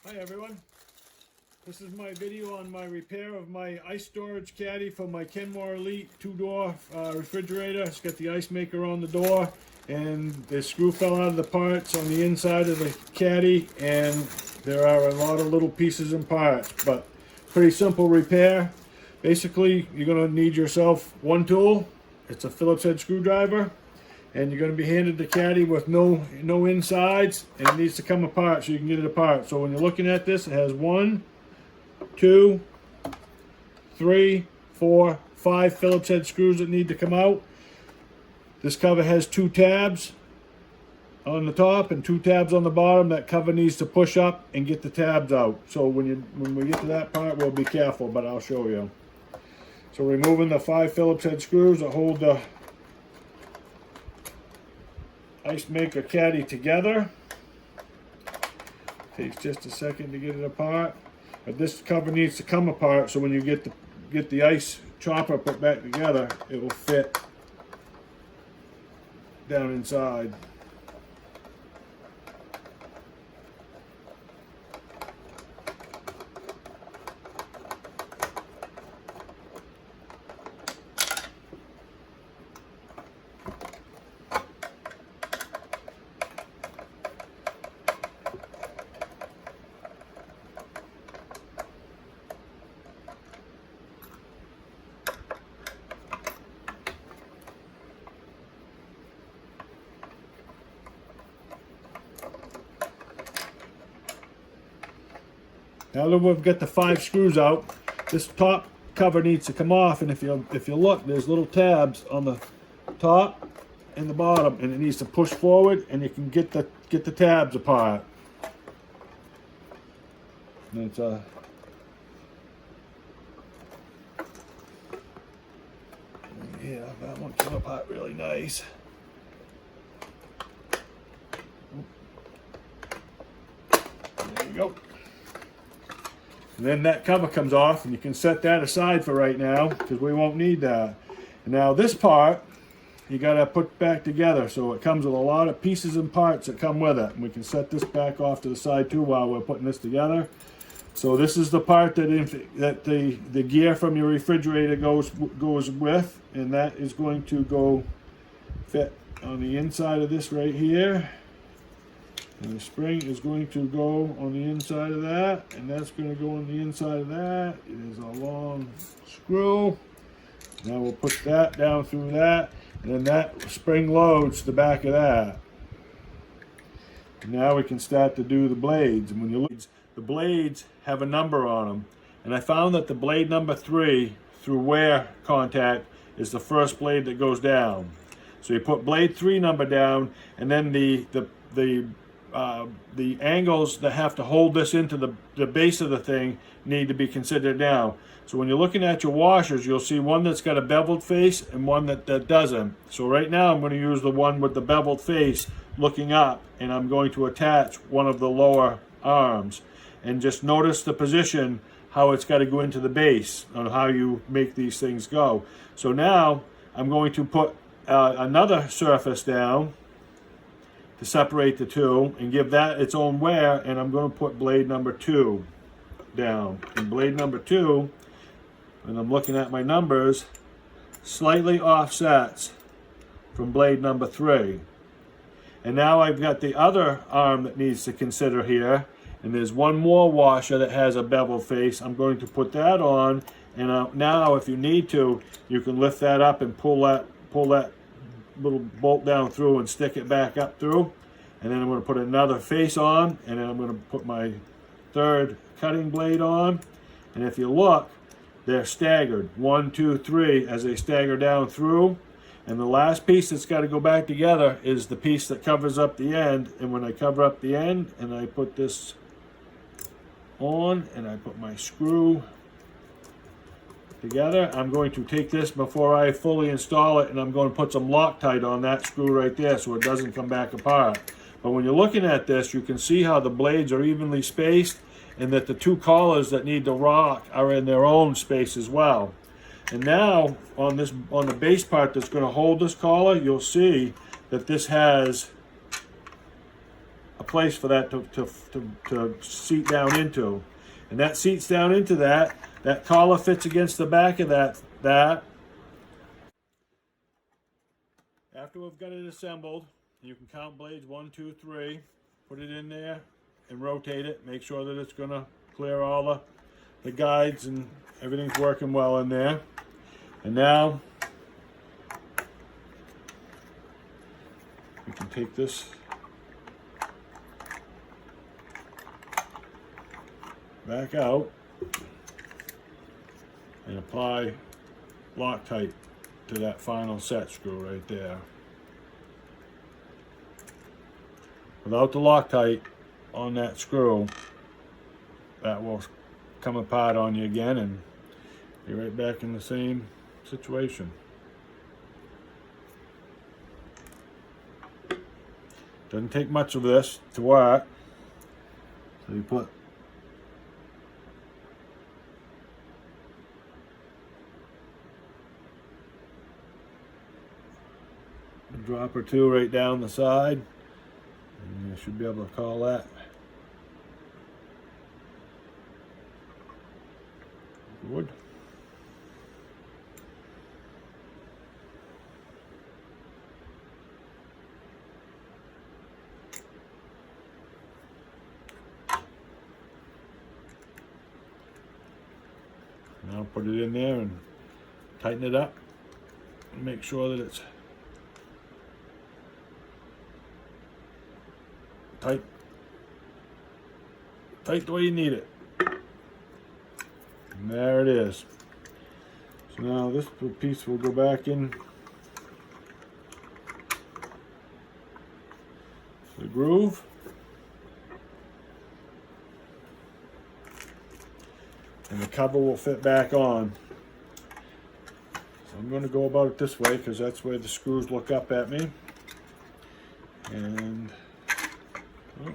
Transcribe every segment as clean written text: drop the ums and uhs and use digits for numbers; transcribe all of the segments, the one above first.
Hi everyone, this is my video on my repair of my ice storage caddy for my Kenmore Elite 2-door refrigerator. It's got the ice maker on the door and the screw fell out of the parts on the inside of the caddy, and there are a lot of little pieces and parts, but pretty simple repair. Basically, you're going to need yourself one tool. It's a Phillips head screwdriver. And you're going to be handed the caddy with no insides, and it needs to come apart so you can get it apart. So when you're looking at this, it has 1, 2, 3, 4, 5 Phillips head screws that need to come out. This cover has 2 tabs on the top and 2 tabs on the bottom. That cover needs to push up and get the tabs out. So when we get to that part, we'll be careful, but I'll show you. So removing the 5 Phillips head screws that hold the ice maker caddy together. Takes just a second to get it apart, but this cover needs to come apart so when you get the ice chopper put back together, it will fit down inside. Now that we've got the 5 screws out, this top cover needs to come off, and if you look, there's little tabs on the top and the bottom, and it needs to push forward, and you can get the tabs apart. And it's yeah, that one came apart really nice. There you go. And then that cover comes off, and you can set that aside for right now because we won't need that. And now this part you got to put back together, so it comes with a lot of pieces and parts that come with it. And we can set this back off to the side too while we're putting this together. So this is the part that the gear from your refrigerator goes with, and that is going to go fit on the inside of this right here. And the spring is going to go on the inside of that, and that's going to go on the inside of that. It is a long screw. Now we'll put that down through that, and then that spring loads the back of that. And now we can start to do the blades. And when you look, the blades have a number on them, and I found that the blade number 3 through wear contact is the first blade that goes down. So you put blade 3 number down, and then the angles that have to hold this into the base of the thing need to be considered down. So when you're looking at your washers, you'll see one that's got a beveled face and one that doesn't. So right now I'm going to use the one with the beveled face looking up, and I'm going to attach one of the lower arms. And just notice the position, how it's got to go into the base, on how you make these things go. So now I'm going to put another surface down to separate the two and give that its own wear, and I'm going to put blade number 2 down. And blade number 2, and I'm looking at my numbers, slightly offsets from blade number 3. And now I've got the other arm that needs to consider here, and there's one more washer that has a bevel face. I'm going to put that on, and now if you need to, you can lift that up and pull that little bolt down through and stick it back up through. And then I'm going to put another face on, and then I'm going to put my 3rd cutting blade on. And if you look, they're staggered 1, 2, 3 as they stagger down through. And the last piece that's got to go back together is the piece that covers up the end. And when I cover up the end and I put this on and I put my screw together, I'm going to take this before I fully install it, and I'm going to put some Loctite on that screw right there so it doesn't come back apart. But when you're looking at this, you can see how the blades are evenly spaced, and that the 2 collars that need to rock are in their own space as well. And now on the base part that's going to hold this collar, you'll see that this has a place for that to seat down into. And that seats down into that. That collar fits against the back of that. After we've got it assembled, you can count blades 1, 2, 3, put it in there and rotate it. Make sure that it's going to clear all the guides and everything's working well in there. And now we can take this back out and apply Loctite to that final set screw right there. Without the Loctite on that screw, that will come apart on you again and you're right back in the same situation. Doesn't take much of this to work. So you put a drop or two right down the side, and you should be able to call that good. Now put it in there and tighten it up and make sure that it's tight the way you need it. And there it is. So now this piece will go back in the groove. And the cover will fit back on. So I'm going to go about it this way because that's where the screws look up at me. And oh.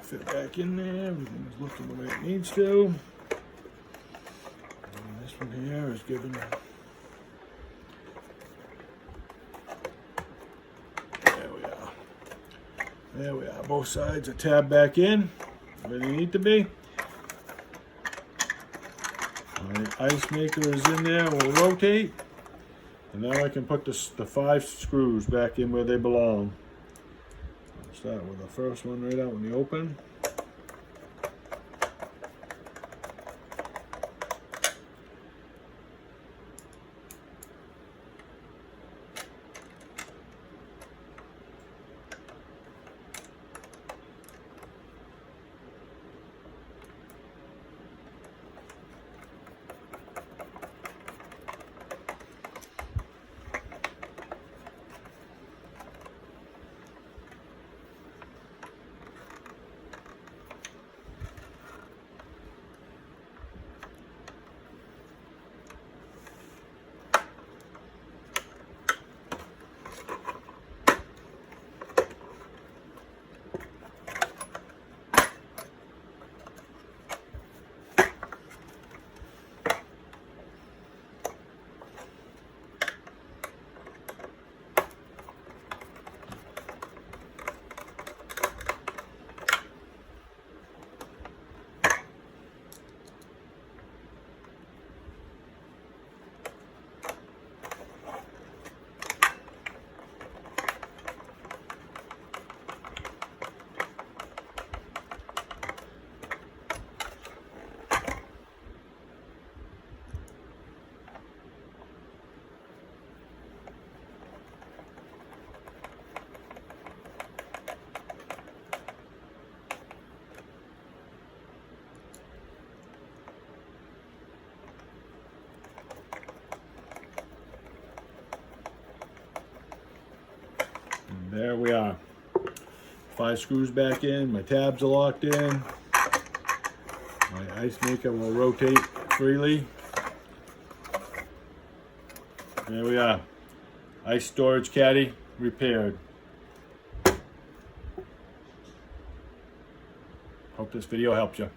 Fit back in there, everything's looking the way it needs to. And this one here is giving, there we are, both sides are tabbed back in where they need to be. My ice maker is in there, we'll rotate, and now I can put the 5 screws back in where they belong. Start with the first one right out in the open. There we are. 5 screws back in, my tabs are locked in. My ice maker will rotate freely. There we are. Ice storage caddy repaired. Hope this video helps you.